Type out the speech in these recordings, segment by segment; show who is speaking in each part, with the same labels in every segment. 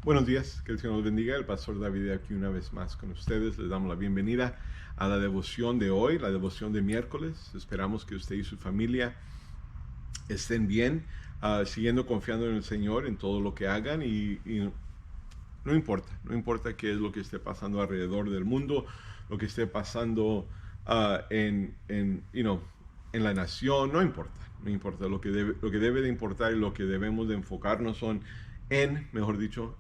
Speaker 1: Buenos días, que el Señor los bendiga. El pastor David aquí una vez más con ustedes. Les damos la bienvenida a la devoción de hoy, la devoción de miércoles. Esperamos que usted y su familia estén bien, siguiendo confiando en el Señor en todo lo que hagan y no importa qué es lo que esté pasando alrededor del mundo, lo que esté pasando en la nación, no importa. Lo que debe de importar y lo que debemos de enfocarnos mejor dicho,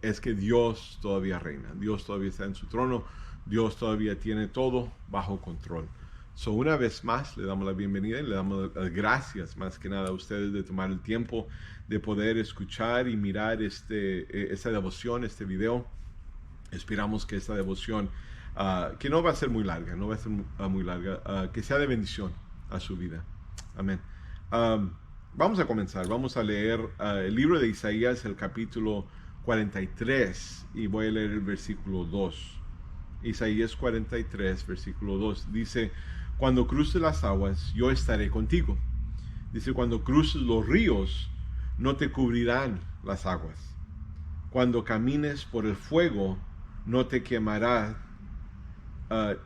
Speaker 1: es que Dios todavía reina, Dios todavía está en su trono, Dios todavía tiene todo bajo control. Una vez más le damos la bienvenida y le damos las gracias más que nada a ustedes de tomar el tiempo de poder escuchar y mirar esta devoción, este video. Esperamos que esta devoción, que no va a ser muy larga, no va a ser muy larga, que sea de bendición a su vida. Amén. Vamos a comenzar, vamos a leer el libro de Isaías, el capítulo 43, y voy a leer el versículo 2. Isaías 43, versículo 2, dice: cuando cruces las aguas, yo estaré contigo. Dice: cuando cruces los ríos, no te cubrirán las aguas. Cuando camines por el fuego, no te quemará,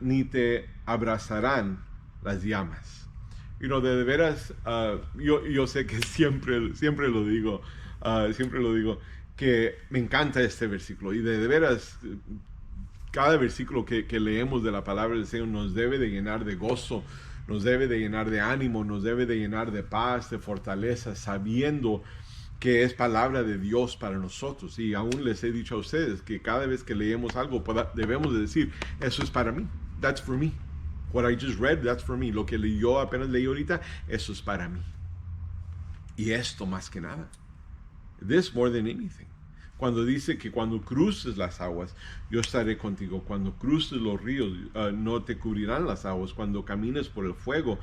Speaker 1: ni te abrazarán las llamas. De veras, yo sé que siempre lo digo, que me encanta este versículo. Y de veras, cada versículo que leemos de la palabra del Señor nos debe de llenar de gozo, nos debe de llenar de ánimo, nos debe de llenar de paz, de fortaleza, sabiendo que es palabra de Dios para nosotros. Y aún les he dicho a ustedes que cada vez que leemos algo debemos de decir: eso es para mí, that's for me. What I just read, that's for me. Lo que yo apenas leí ahorita, eso es para mí. Y esto más que nada, this more than anything. Cuando dice que cuando cruces las aguas, yo estaré contigo. Cuando cruces los ríos, no te cubrirán las aguas. Cuando camines por el fuego.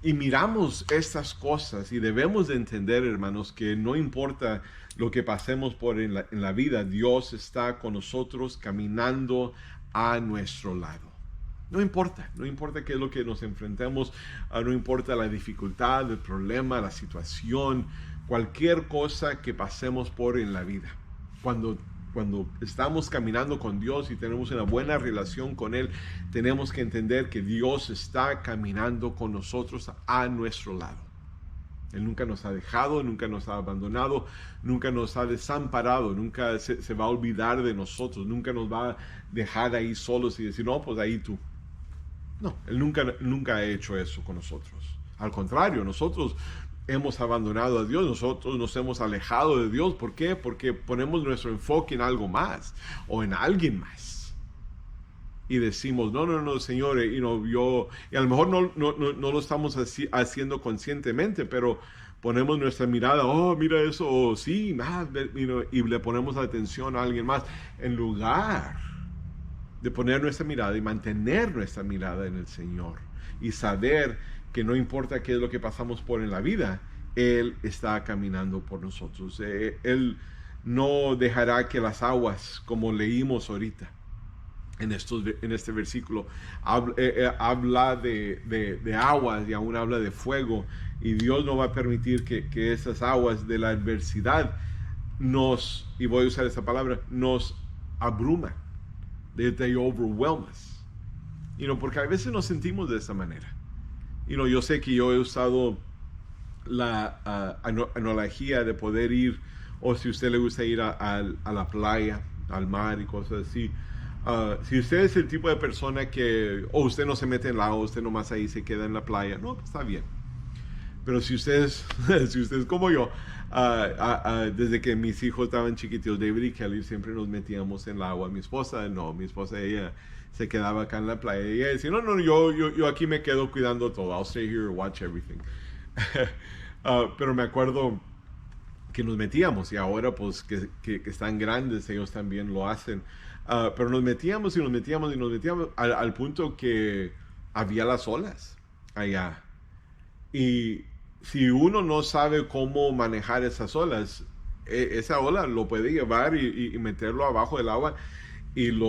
Speaker 1: Y miramos estas cosas y debemos de entender, hermanos, que no importa lo que pasemos por en la vida, Dios está con nosotros caminando a nuestro lado. No importa qué es lo que nos enfrentemos, no importa la dificultad, el problema, la situación, cualquier cosa que pasemos por en la vida. Cuando estamos caminando con Dios y tenemos una buena relación con Él, tenemos que entender que Dios está caminando con nosotros a nuestro lado. Él nunca nos ha dejado, nunca nos ha abandonado, nunca nos ha desamparado, nunca se va a olvidar de nosotros, nunca nos va a dejar ahí solos y decir: no, pues ahí tú. No, Él nunca ha hecho eso con nosotros. Al contrario, nosotros hemos abandonado a Dios, nosotros nos hemos alejado de Dios. ¿Por qué? Porque ponemos nuestro enfoque en algo más o en alguien más. Y decimos: no, Señor, y a lo mejor no lo estamos haciendo conscientemente, pero ponemos nuestra mirada: oh, mira eso, oh, sí, y le ponemos atención a alguien más, en lugar de poner nuestra mirada y mantener nuestra mirada en el Señor y saber que no importa qué es lo que pasamos por en la vida, Él está caminando por nosotros. Él no dejará que las aguas, como leímos ahorita en este versículo, habla de aguas y aún habla de fuego, y Dios no va a permitir que esas aguas de la adversidad y voy a usar esa palabra, nos abruman. They overwhelm us. Porque a veces nos sentimos de esa manera. Yo sé que yo he usado la analogía de poder ir, o si a usted le gusta ir a la playa, al mar y cosas así. Si usted es el tipo de persona que, o usted no se mete en el agua, usted nomás ahí se queda en la playa, no, pues está bien. Pero si ustedes, si ustedes como yo, desde que mis hijos estaban chiquitos, David y Kelly, siempre nos metíamos en el agua. Mi esposa, ella se quedaba acá en la playa. Y ella decía: no, yo aquí me quedo cuidando todo. I'll stay here and watch everything. Pero me acuerdo que nos metíamos, y ahora pues que están grandes, ellos también lo hacen. Pero nos metíamos al punto que había las olas allá. Y si uno no sabe cómo manejar esas olas, esa ola lo puede llevar y meterlo abajo del agua, y en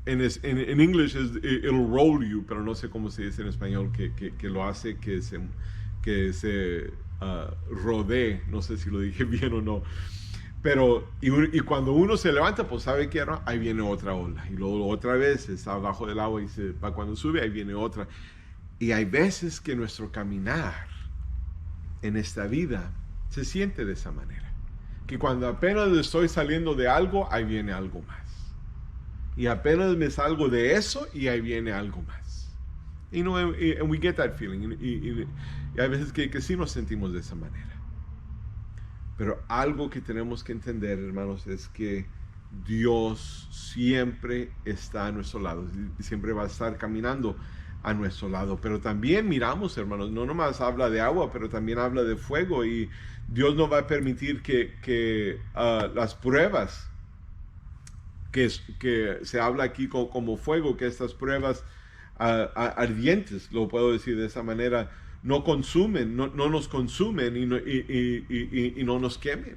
Speaker 1: English it'll roll you, pero no sé cómo se dice en español, que lo hace que se rodé, no sé si lo dije bien o no, pero y cuando uno se levanta, pues sabe que ahí viene otra ola, y luego otra vez está abajo del agua y cuando sube, ahí viene otra. Y hay veces que nuestro caminar en esta vida se siente de esa manera, que cuando apenas estoy saliendo de algo, ahí viene algo más. Y apenas me salgo de eso y ahí viene algo más. And we get that feeling. Y hay veces que sí nos sentimos de esa manera. Pero algo que tenemos que entender, hermanos, es que Dios siempre está a nuestro lado. Y siempre va a estar caminando a nuestro lado. Pero también miramos, hermanos, no nomás habla de agua, pero también habla de fuego. Y Dios no va a permitir que las pruebas que se habla aquí como fuego, que estas pruebas ardientes, lo puedo decir de esa manera, no consumen, no nos consumen y no nos quemen.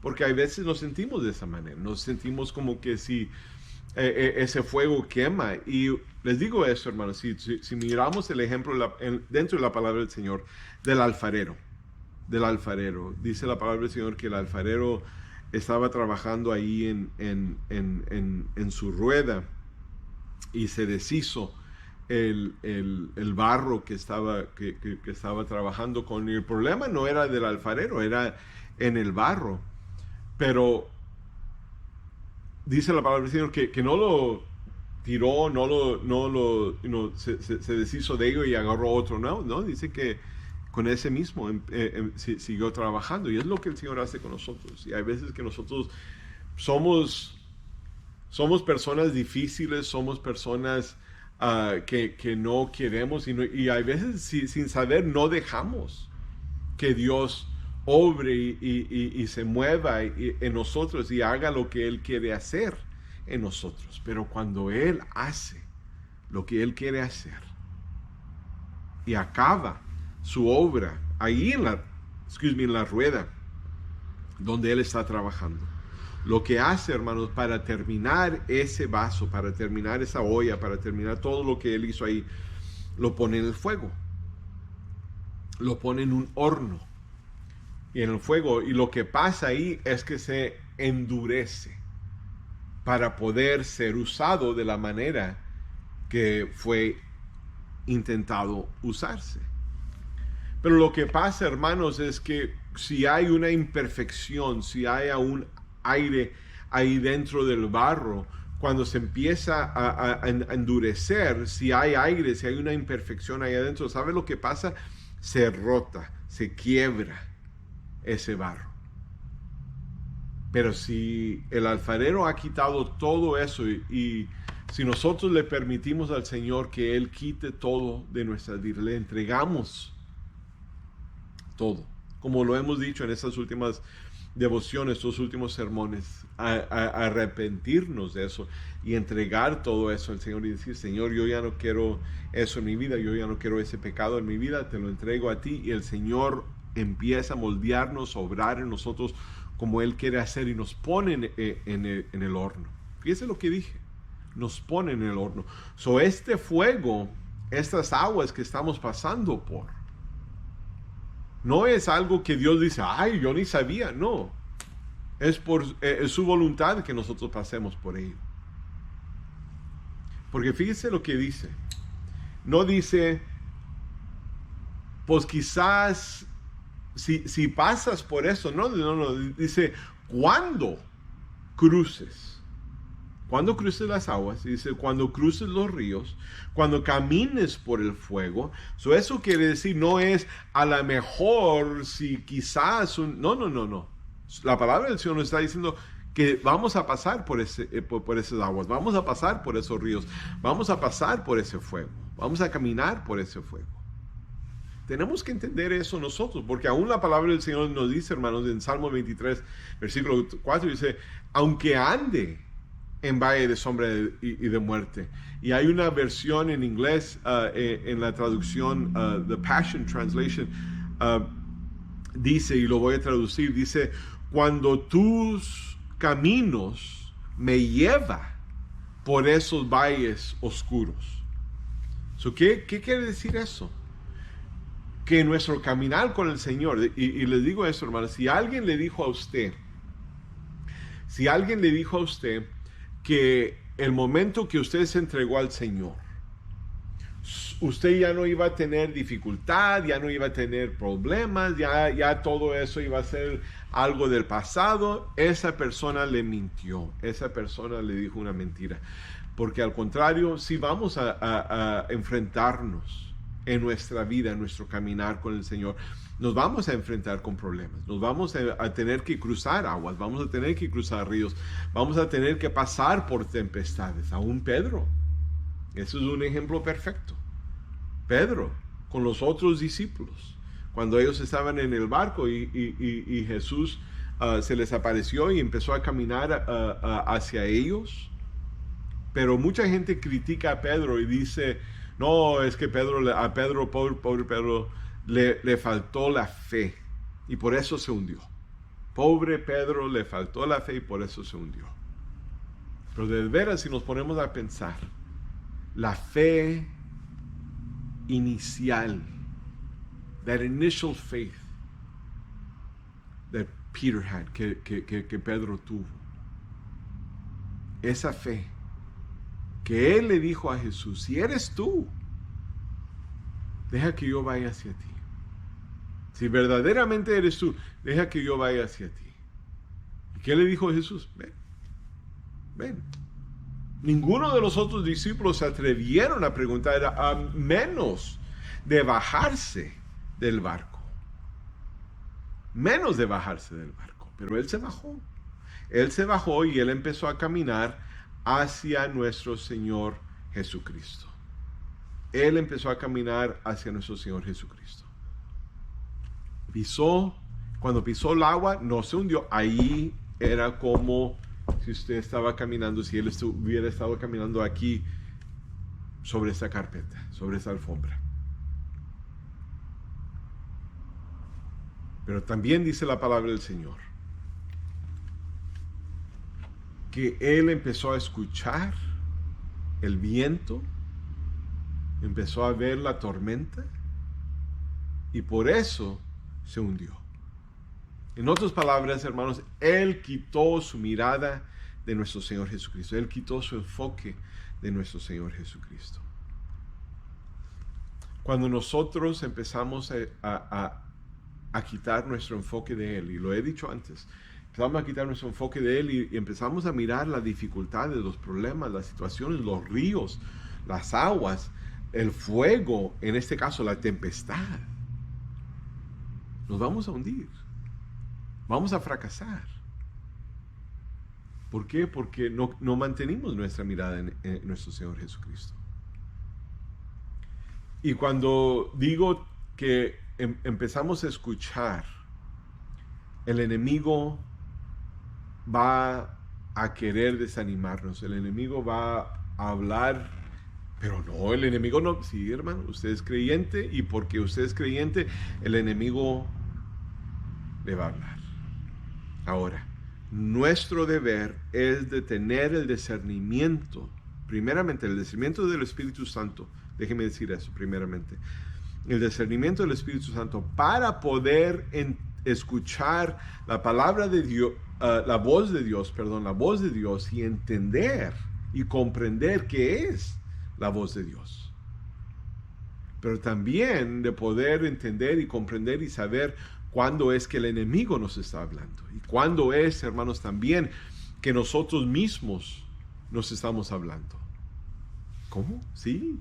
Speaker 1: Porque hay veces nos sentimos de esa manera, nos sentimos como que si ese fuego quema. Y les digo esto, hermanos, si miramos el ejemplo dentro de la palabra del Señor, del alfarero, dice la palabra del Señor que el alfarero estaba trabajando ahí en su rueda y se deshizo el barro que estaba trabajando con. Y el problema no era del alfarero, era en el barro. Pero dice la palabra del Señor que no lo tiró, se deshizo de ello y agarró otro. No, dice que con ese mismo siguió trabajando, y es lo que el Señor hace con nosotros. Y hay veces que nosotros somos personas difíciles, somos personas que no queremos, y hay veces sin saber no dejamos que Dios obre y se mueva en nosotros y haga lo que Él quiere hacer en nosotros. Pero cuando Él hace lo que Él quiere hacer y acaba su obra ahí en la rueda donde Él está trabajando, lo que hace, hermanos, para terminar ese vaso, para terminar esa olla, para terminar todo lo que Él hizo ahí, lo pone en el fuego, lo pone en un horno y en el fuego, y lo que pasa ahí es que se endurece para poder ser usado de la manera que fue intentado usarse. Pero lo que pasa, hermanos, es que si hay una imperfección, si hay un aire ahí dentro del barro, cuando se empieza a endurecer, si hay aire, si hay una imperfección ahí adentro, ¿sabe lo que pasa? Se rota, se quiebra ese barro. Pero si el alfarero ha quitado todo eso y si nosotros le permitimos al Señor que Él quite todo de nuestras vidas, le entregamos todo, como lo hemos dicho en estas últimas devociones, estos últimos sermones, a arrepentirnos de eso y entregar todo eso al Señor y decir: Señor, yo ya no quiero eso en mi vida, yo ya no quiero ese pecado en mi vida, te lo entrego a ti. Y el Señor empieza a moldearnos, a obrar en nosotros como Él quiere hacer, y nos pone en el horno. Fíjese lo que dije, nos pone en el horno. Este fuego, estas aguas que estamos pasando por, no es algo que Dios dice: ay, yo ni sabía. No, es su voluntad que nosotros pasemos por ello. Porque fíjese lo que dice. No dice, pues quizás si pasas por eso. No, dice, cuando cruces las aguas, dice, cuando cruces los ríos, cuando camines por el fuego. Eso quiere decir, no es a lo mejor, si quizás, no. La palabra del Señor nos está diciendo que vamos a pasar por esas aguas, vamos a pasar por esos ríos, vamos a pasar por ese fuego, vamos a caminar por ese fuego. Tenemos que entender eso nosotros, porque aún la palabra del Señor nos dice, hermanos, en Salmo 23, versículo 4, dice, aunque ande en valle de sombra y de muerte. Y hay una versión en inglés, en la traducción, The Passion Translation, dice, y lo voy a traducir, dice, cuando tus caminos me llevan por esos valles oscuros. ¿Qué quiere decir eso? que nuestro caminar con el Señor, y les digo esto, hermanos, si alguien le dijo a usted que el momento que usted se entregó al Señor, usted ya no iba a tener dificultad, ya no iba a tener problemas, ya todo eso iba a ser algo del pasado, esa persona le mintió, esa persona le dijo una mentira. Porque al contrario, si vamos a enfrentarnos en nuestra vida, en nuestro caminar con el Señor, nos vamos a enfrentar con problemas, nos vamos a tener que cruzar aguas, vamos a tener que cruzar ríos, vamos a tener que pasar por tempestades. Aún Pedro, eso es un ejemplo perfecto. Pedro, con los otros discípulos, cuando ellos estaban en el barco y Jesús se les apareció y empezó a caminar hacia ellos. Pero mucha gente critica a Pedro y dice, no, es que pobre Pedro, le faltó la fe y por eso se hundió. Pobre Pedro, le faltó la fe y por eso se hundió. Pero de veras, si nos ponemos a pensar, la fe inicial, that initial faith that Peter had, que Pedro tuvo, esa fe que él le dijo a Jesús, si eres tú, deja que yo vaya hacia ti. Si verdaderamente eres tú, deja que yo vaya hacia ti. ¿Y qué le dijo Jesús? Ven. Ninguno de los otros discípulos se atrevieron a preguntar, a menos de bajarse del barco. Menos de bajarse del barco. Pero él se bajó. Él se bajó y él empezó a caminar hacia nuestro Señor Jesucristo. Él empezó a caminar hacia nuestro Señor Jesucristo. Cuando pisó el agua, no se hundió. Ahí era como si usted estaba caminando, si él hubiera estado caminando aquí sobre esta carpeta, sobre esta alfombra. Pero también dice la palabra del Señor que él empezó a escuchar el viento, empezó a ver la tormenta y por eso se hundió. En otras palabras, hermanos, él quitó su mirada de nuestro Señor Jesucristo. Él quitó su enfoque de nuestro Señor Jesucristo. Cuando nosotros empezamos a quitar nuestro enfoque de Él, y lo he dicho antes, empezamos a quitar nuestro enfoque de Él y empezamos a mirar las dificultades, los problemas, las situaciones, los ríos, las aguas, el fuego, en este caso la tempestad, nos vamos a hundir. Vamos a fracasar. ¿Por qué? Porque no mantenimos nuestra mirada en nuestro Señor Jesucristo. Y cuando digo que empezamos a escuchar, el enemigo va a querer desanimarnos, el enemigo va a hablar, pero no, el enemigo no. Sí, hermano, usted es creyente y porque usted es creyente, el enemigo le va a hablar. Ahora, nuestro deber es de tener el discernimiento, primeramente el discernimiento del Espíritu Santo, déjeme decir eso primeramente, el discernimiento del Espíritu Santo para poder escuchar la palabra de Dios, la voz de Dios y entender y comprender qué es la voz de Dios. Pero también de poder entender y comprender y saber cuándo es que el enemigo nos está hablando. Y cuándo es, hermanos, también que nosotros mismos nos estamos hablando. ¿Cómo? Sí.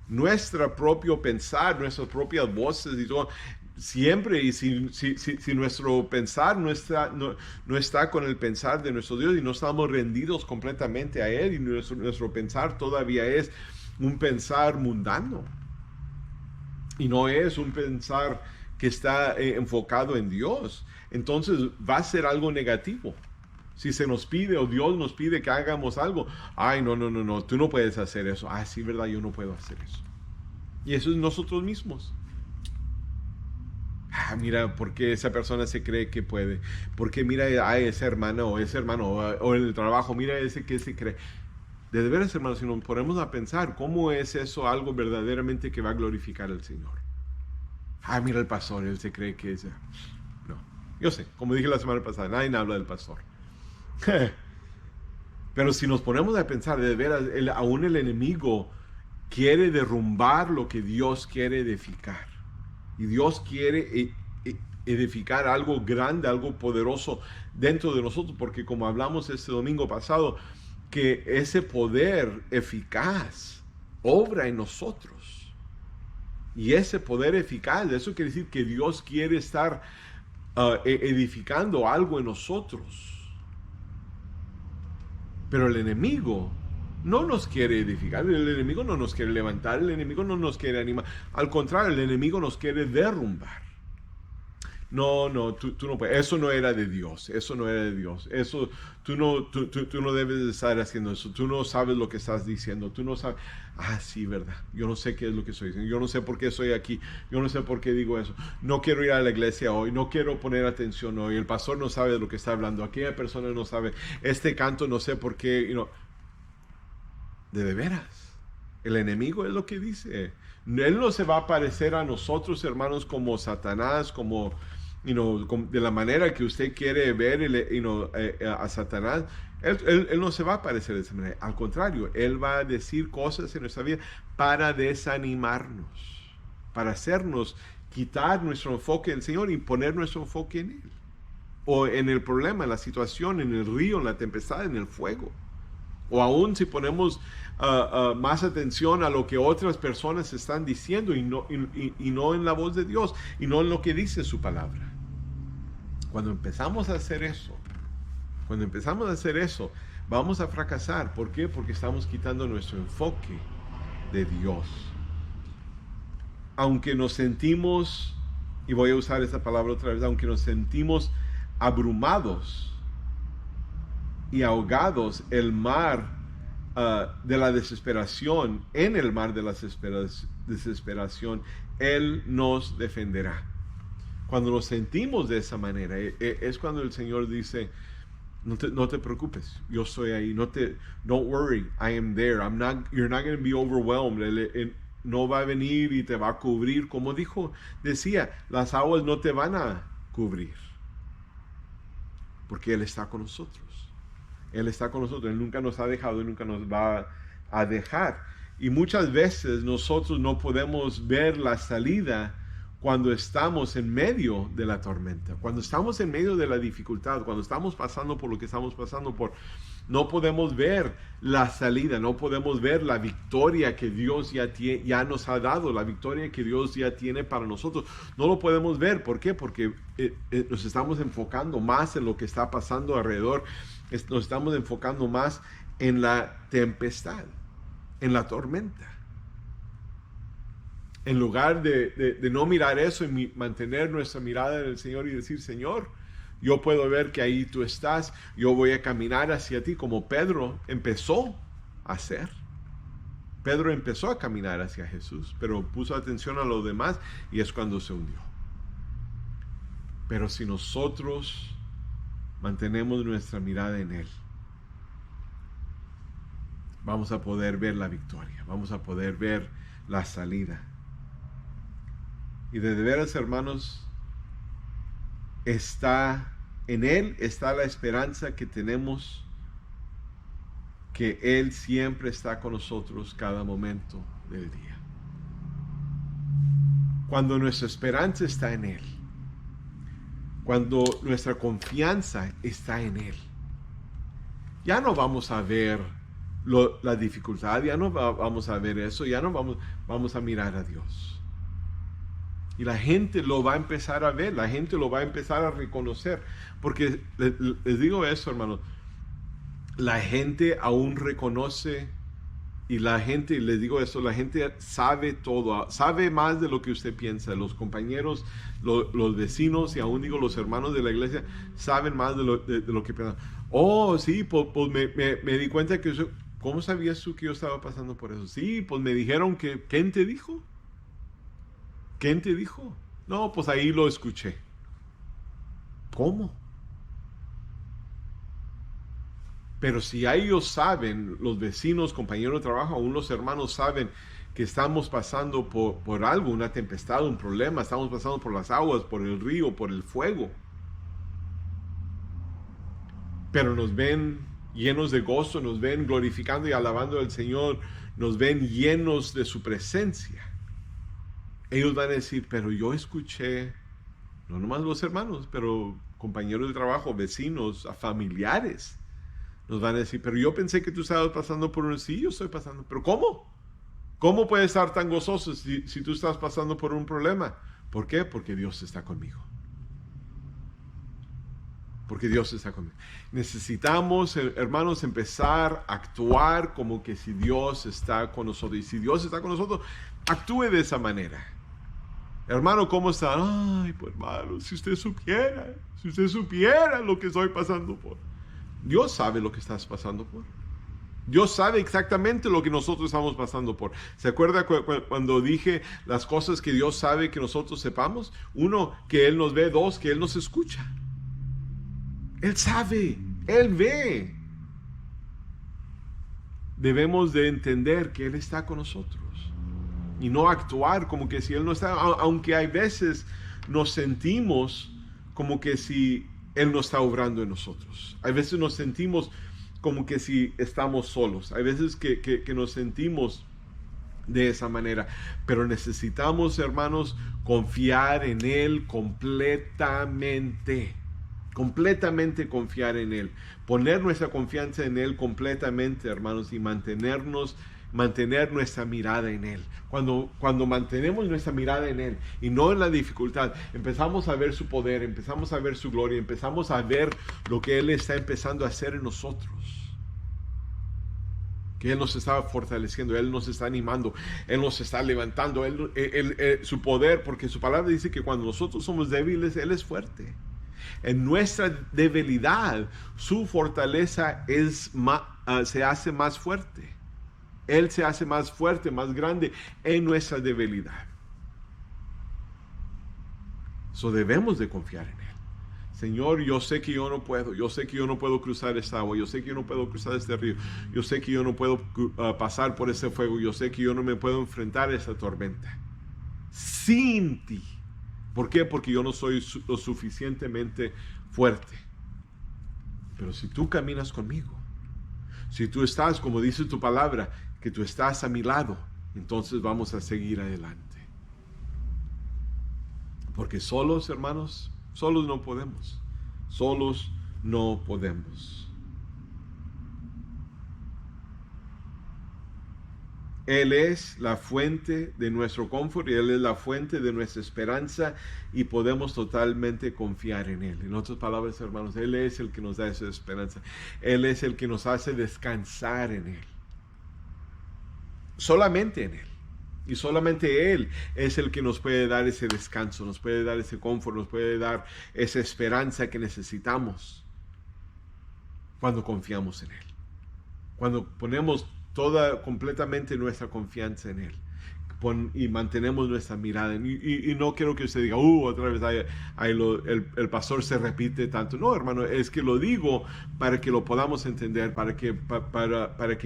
Speaker 1: Nuestro propio pensar, nuestras propias voces y todo. Siempre, y si nuestro pensar no está con el pensar de nuestro Dios y no estamos rendidos completamente a Él y nuestro pensar todavía es un pensar mundano. Y no es un pensar que está enfocado en Dios, entonces va a ser algo negativo. Si se nos pide o Dios nos pide que hagamos algo, ay, no, tú no puedes hacer eso. Ah, sí, verdad, yo no puedo hacer eso. Y eso es nosotros mismos. Ah, mira, ¿por qué esa persona se cree que puede? Porque mira a esa hermana o ese hermano o en el trabajo, mira ese que se cree. De veras, hermanos, si nos ponemos a pensar, ¿cómo es eso algo verdaderamente que va a glorificar al Señor? Ah, mira el pastor, él se cree que es... No, yo sé, como dije la semana pasada, nadie habla del pastor. Pero si nos ponemos a pensar, de veras, aún el enemigo quiere derrumbar lo que Dios quiere edificar. Y Dios quiere edificar algo grande, algo poderoso dentro de nosotros, porque como hablamos este domingo pasado, que ese poder eficaz obra en nosotros. Y ese poder eficaz, eso quiere decir que Dios quiere estar edificando algo en nosotros. Pero el enemigo no nos quiere edificar, el enemigo no nos quiere levantar, el enemigo no nos quiere animar. Al contrario, el enemigo nos quiere derrumbar. No, tú no puedes. Eso no era de Dios. Eso no era de Dios. Eso, tú no debes de estar haciendo eso. Tú no sabes lo que estás diciendo. Tú no sabes. Ah, sí, verdad. Yo no sé qué es lo que estoy diciendo. Yo no sé por qué estoy aquí. Yo no sé por qué digo eso. No quiero ir a la iglesia hoy. No quiero poner atención hoy. El pastor no sabe de lo que está hablando. Aquella persona no sabe. Este canto no sé por qué. De veras. El enemigo es lo que dice. Él no se va a parecer a nosotros, hermanos, como Satanás, como de la manera que usted quiere ver a Satanás. Él no se va a parecer de esa manera. Al contrario, Él va a decir cosas en nuestra vida para desanimarnos, para hacernos quitar nuestro enfoque en el Señor y poner nuestro enfoque en Él. O en el problema, en la situación, en el río, en la tempestad, en el fuego. O aún si ponemos más atención a lo que otras personas están diciendo y no en la voz de Dios y no en lo que dice su palabra. Cuando empezamos a hacer eso, vamos a fracasar. ¿Por qué? Porque estamos quitando nuestro enfoque de Dios. Aunque nos sentimos, y voy a usar esa palabra otra vez, aunque nos sentimos abrumados y ahogados, el mar de la desesperación, en el mar de la desesperación, Él nos defenderá. Cuando nos sentimos de esa manera, es cuando el Señor dice, no te preocupes, yo estoy ahí, don't worry, I am there, you're not going to be overwhelmed. Él no va a venir y te va a cubrir, como decía, las aguas no te van a cubrir, porque Él está con nosotros. Él está con nosotros, Él nunca nos ha dejado y nunca nos va a dejar. Y muchas veces nosotros no podemos ver la salida cuando estamos en medio de la tormenta, cuando estamos en medio de la dificultad, cuando estamos pasando por lo que estamos pasando por. No podemos ver la salida, no podemos ver la victoria que Dios ya nos ha dado, la victoria que Dios ya tiene para nosotros. No lo podemos ver. ¿Por qué? Porque nos estamos enfocando más en lo que está pasando alrededor. Nos estamos enfocando más en la tempestad, en la tormenta. En lugar de no mirar eso y mantener nuestra mirada en el Señor y decir, Señor, yo puedo ver que ahí tú estás, yo voy a caminar hacia ti, como Pedro empezó a hacer. Pedro empezó a caminar hacia Jesús, pero puso atención a lo demás y es cuando se hundió. Pero si nosotros mantenemos nuestra mirada en Él, vamos a poder ver la victoria, vamos a poder ver la salida. Y de veras, hermanos, en Él está la esperanza que tenemos, que Él siempre está con nosotros cada momento del día. Cuando nuestra esperanza está en Él, cuando nuestra confianza está en Él, ya no vamos a ver la dificultad, ya no vamos a ver eso, ya no vamos a mirar a Dios. Y la gente lo va a empezar a ver, la gente lo va a empezar a reconocer. Porque les digo eso, hermanos, la gente aún reconoce, y les digo eso, la gente sabe todo, sabe más de lo que usted piensa. Los compañeros, los vecinos y aún digo los hermanos de la iglesia saben más de lo que piensan. Oh, sí, pues me di cuenta que eso. ¿Cómo sabías tú que yo estaba pasando por eso? Sí, pues me dijeron que, ¿quién te dijo? ¿Quién te dijo? No, pues ahí lo escuché. ¿Cómo? Pero si ellos saben, los vecinos, compañeros de trabajo, aún los hermanos saben que estamos pasando por algo, una tempestad, un problema, estamos pasando por las aguas, por el río, por el fuego, pero nos ven llenos de gozo, nos ven glorificando y alabando al Señor, nos ven llenos de su presencia, ellos van a decir, pero yo escuché, no nomás los hermanos, pero compañeros de trabajo, vecinos, familiares, nos van a decir, pero yo pensé que tú estabas pasando por un... Sí, yo estoy pasando, pero ¿cómo? ¿Cómo puedes estar tan gozoso si tú estás pasando por un problema? ¿Por qué? Porque Dios está conmigo. Porque Dios está conmigo. Necesitamos, hermanos, empezar a actuar como que si Dios está con nosotros. Y si Dios está con nosotros, actúe de esa manera. Hermano, ¿cómo está? Ay, pues hermano, si usted supiera lo que estoy pasando por. Dios sabe lo que estás pasando por. Dios sabe exactamente lo que nosotros estamos pasando por. ¿Se acuerda cuando dije las cosas que Dios sabe que nosotros sepamos? Uno, que Él nos ve. Dos, que Él nos escucha. Él sabe, Él ve. Debemos de entender que Él está con nosotros y no actuar como que si Él no está, aunque hay veces nos sentimos como que si Él no está obrando en nosotros. Hay veces nos sentimos como que si estamos solos. Hay veces que nos sentimos de esa manera. Pero necesitamos, hermanos, confiar en Él completamente. Completamente confiar en Él. Poner nuestra confianza en Él completamente, hermanos, y mantener nuestra mirada en Él. Cuando mantenemos nuestra mirada en Él y no en la dificultad, empezamos a ver su poder, empezamos a ver su gloria, empezamos a ver lo que Él está empezando a hacer en nosotros. Que Él nos está fortaleciendo, Él nos está animando, Él nos está levantando, su poder, porque su palabra dice que cuando nosotros somos débiles, Él es fuerte. En nuestra debilidad, su fortaleza se hace más fuerte. Él se hace más fuerte, más grande en nuestra debilidad. So debemos de confiar en Él. Señor, yo sé que yo no puedo. Yo sé que yo no puedo cruzar esta agua. Yo sé que yo no puedo cruzar este río. Yo sé que yo no puedo pasar por ese fuego. Yo sé que yo no me puedo enfrentar a esa tormenta. Sin ti. ¿Por qué? Porque yo no soy lo suficientemente fuerte. Pero si tú caminas conmigo, si tú estás, como dice tu palabra, que tú estás a mi lado, entonces vamos a seguir adelante. Porque solos, hermanos, solos no podemos. Solos no podemos. Él es la fuente de nuestro confort y Él es la fuente de nuestra esperanza y podemos totalmente confiar en Él. En otras palabras, hermanos, Él es el que nos da esa esperanza. Él es el que nos hace descansar en Él. Solamente en Él. Y solamente Él es el que nos puede dar ese descanso, nos puede dar ese confort, nos puede dar esa esperanza que necesitamos cuando confiamos en Él. Cuando ponemos completamente nuestra confianza en Él y mantenemos nuestra mirada y no quiero que usted diga otra vez el pastor se repite tanto. No, hermano, es que lo digo para que lo podamos entender, para que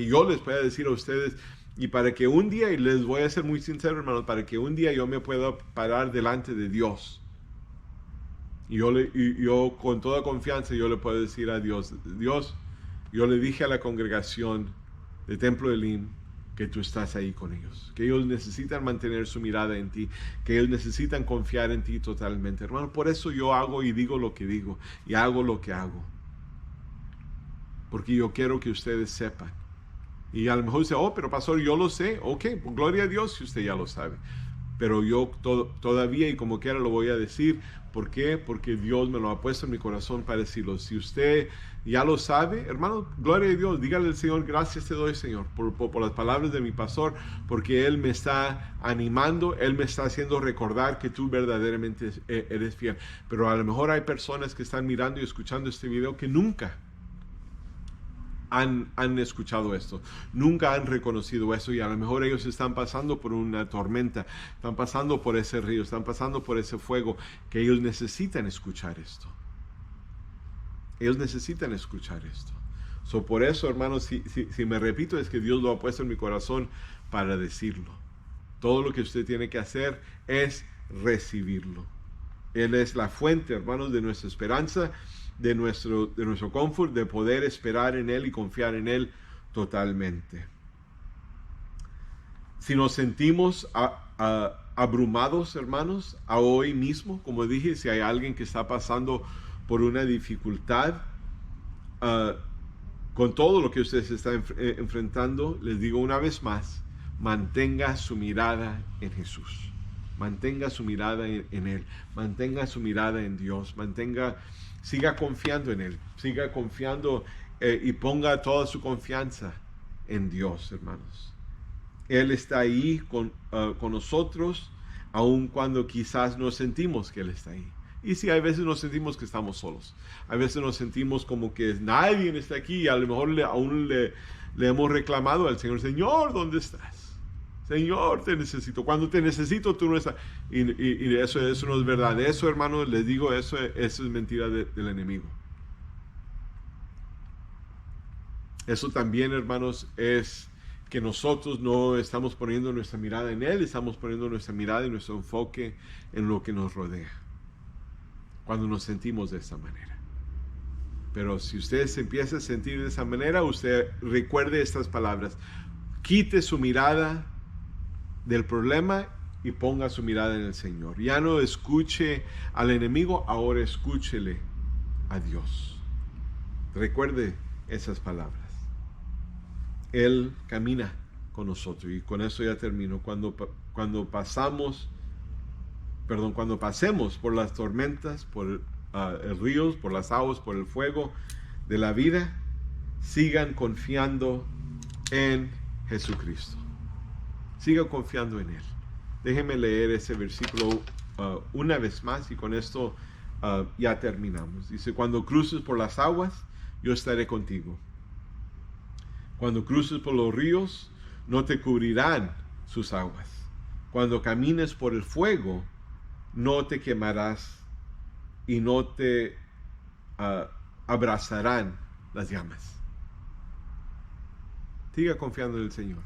Speaker 1: yo les pueda decir a ustedes y para que un día, y les voy a ser muy sincero, hermano, para que un día yo me pueda parar delante de Dios y yo con toda confianza yo le puedo decir a Dios, yo le dije a la congregación del Templo de Elim que tú estás ahí con ellos, que ellos necesitan mantener su mirada en ti, que ellos necesitan confiar en ti totalmente, hermano. Por eso yo hago y digo lo que digo y hago lo que hago, porque yo quiero que ustedes sepan. Y a lo mejor dice, pero pastor, yo lo sé. Ok, pues gloria a Dios si usted ya lo sabe, pero yo todavía y como quiera lo voy a decir. ¿Por qué? Porque Dios me lo ha puesto en mi corazón para decirlo. Si usted ya lo sabe, hermano, gloria a Dios, dígale al Señor, gracias te doy, Señor, por las palabras de mi pastor, porque Él me está animando, Él me está haciendo recordar que tú verdaderamente eres fiel. Pero a lo mejor hay personas que están mirando y escuchando este video que nunca han escuchado esto, nunca han reconocido eso, y a lo mejor ellos están pasando por una tormenta, están pasando por ese río, están pasando por ese fuego, que ellos necesitan escuchar esto. Ellos necesitan escuchar esto. Por eso, hermanos, si me repito, es que Dios lo ha puesto en mi corazón para decirlo. Todo lo que usted tiene que hacer es recibirlo. Él es la fuente, hermanos, de nuestra esperanza, de nuestro confort, de poder esperar en Él y confiar en Él totalmente. Si nos sentimos abrumados, hermanos, a hoy mismo, como dije, si hay alguien que está pasando por una dificultad, con todo lo que usted se está enfrentando, les digo una vez más, mantenga su mirada en Jesús. Mantenga su mirada en Él. Mantenga su mirada en Dios. Siga confiando en Él. Siga confiando y ponga toda su confianza en Dios, hermanos. Él está ahí con nosotros, aun cuando quizás no sentimos que Él está ahí. Y sí, hay veces nos sentimos que estamos solos. A veces nos sentimos como que nadie está aquí. A lo mejor aún le hemos reclamado al Señor, Señor, ¿dónde estás? Señor, te necesito. Cuando te necesito, tú no estás. Y eso no es verdad. Eso, hermanos, les digo, eso es mentira del enemigo. Eso también, hermanos, es que nosotros no estamos poniendo nuestra mirada en Él, estamos poniendo nuestra mirada y nuestro enfoque en lo que nos rodea. Cuando nos sentimos de esta manera. Pero si usted se empieza a sentir de esa manera, usted recuerde estas palabras. Quite su mirada del problema y ponga su mirada en el Señor. Ya no escuche al enemigo, ahora escúchele a Dios. Recuerde esas palabras. Él camina con nosotros. Y con eso ya termino. Cuando pasemos por las tormentas, por el ríos, por las aguas, por el fuego de la vida, sigan confiando en Jesucristo. Sigan confiando en Él. Déjenme leer ese versículo una vez más y con esto ya terminamos. Dice, cuando cruces por las aguas, yo estaré contigo. Cuando cruces por los ríos, no te cubrirán sus aguas. Cuando camines por el fuego, no te quemarás y no te abrazarán las llamas. Siga confiando en el Señor,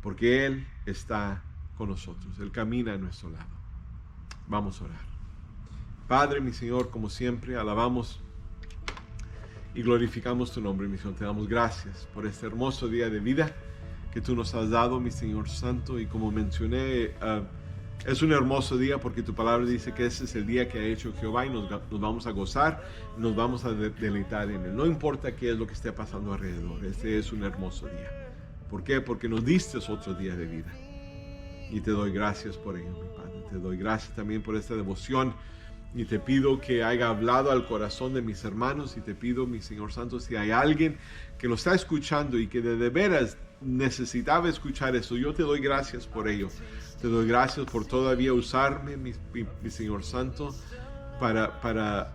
Speaker 1: porque Él está con nosotros. Él camina a nuestro lado. Vamos a orar. Padre, mi Señor, como siempre, alabamos y glorificamos tu nombre, mi Señor. Te damos gracias por este hermoso día de vida que tú nos has dado, mi Señor Santo. Y como mencioné, es un hermoso día porque tu palabra dice que ese es el día que ha hecho Jehová y nos vamos a gozar, nos vamos a deleitar en Él. No importa qué es lo que esté pasando alrededor, este es un hermoso día. ¿Por qué? Porque nos diste otro día de vida. Y te doy gracias por ello, mi Padre. Te doy gracias también por esta devoción. Y te pido que haya hablado al corazón de mis hermanos. Y te pido, mi Señor Santo, si hay alguien que lo está escuchando y que de veras necesitaba escuchar eso, yo te doy gracias por ello. Te doy gracias por todavía usarme, mi Señor Santo, para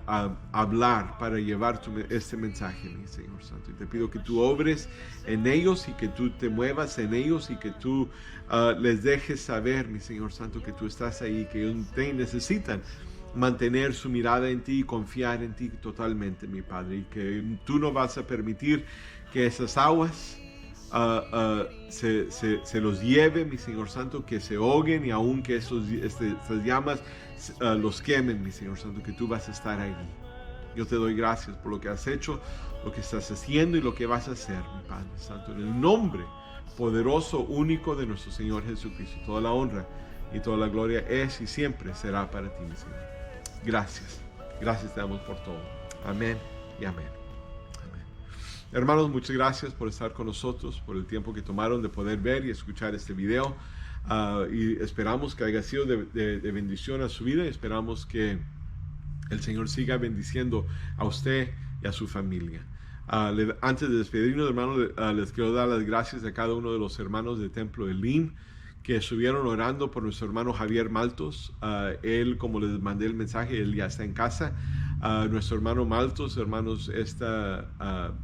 Speaker 1: hablar, para llevar este mensaje, mi Señor Santo. Y te pido que tú obres en ellos y que tú te muevas en ellos y que tú les dejes saber, mi Señor Santo, que tú estás ahí, que ellos necesitan mantener su mirada en ti y confiar en ti totalmente, mi Padre, y que tú no vas a permitir que esas aguas se los lleve, mi Señor Santo, que se ahoguen y aun que esas llamas los quemen, mi Señor Santo, que tú vas a estar ahí. Yo te doy gracias por lo que has hecho, lo que estás haciendo y lo que vas a hacer, mi Padre Santo, en el nombre poderoso, único de nuestro Señor Jesucristo. Toda la honra y toda la gloria es y siempre será para ti, mi Señor. Gracias te damos por todo. Amén y amén. Hermanos, muchas gracias por estar con nosotros, por el tiempo que tomaron de poder ver y escuchar este video. Y esperamos que haya sido de bendición a su vida y esperamos que el Señor siga bendiciendo a usted y a su familia. Antes de despedirnos, hermanos, les quiero dar las gracias a cada uno de los hermanos del Templo de Elim que estuvieron orando por nuestro hermano Javier Maltos. Él, como les mandé el mensaje, él ya está en casa. Nuestro hermano Maltos, hermanos, esta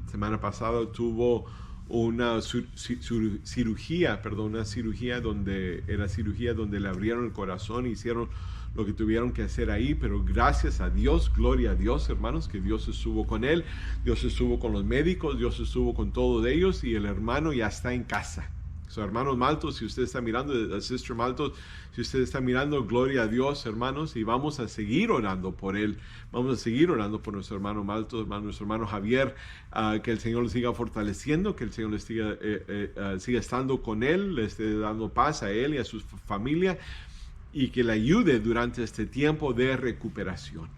Speaker 1: semana pasada tuvo una cirugía donde le abrieron el corazón, hicieron lo que tuvieron que hacer ahí, pero gracias a Dios, gloria a Dios, hermanos, que Dios estuvo con él, Dios estuvo con los médicos, Dios estuvo con todos ellos, y el hermano ya está en casa. So, hermanos Maltos, si usted está mirando, Sister Maltos, si usted está mirando, gloria a Dios, hermanos, y vamos a seguir orando por él, vamos a seguir orando por nuestro hermano Maltos, nuestro hermano Javier, que el Señor le siga fortaleciendo, que el Señor le siga estando con él, le esté dando paz a él y a su familia, y que le ayude durante este tiempo de recuperación.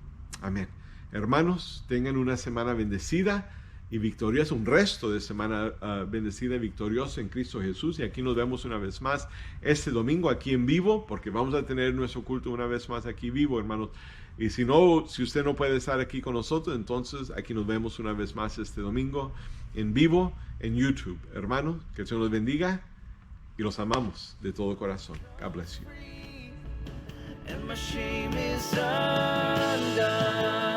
Speaker 1: Amén. Hermanos, tengan una semana bendecida y victoriosa, un resto de semana bendecida y victoriosa en Cristo Jesús. Y aquí nos vemos una vez más este domingo aquí en vivo, porque vamos a tener nuestro culto una vez más aquí vivo, hermanos. Y si usted no puede estar aquí con nosotros, entonces aquí nos vemos una vez más este domingo en vivo en YouTube. Hermanos, que el Señor los bendiga y los amamos de todo corazón. God bless you. And my shame is undone.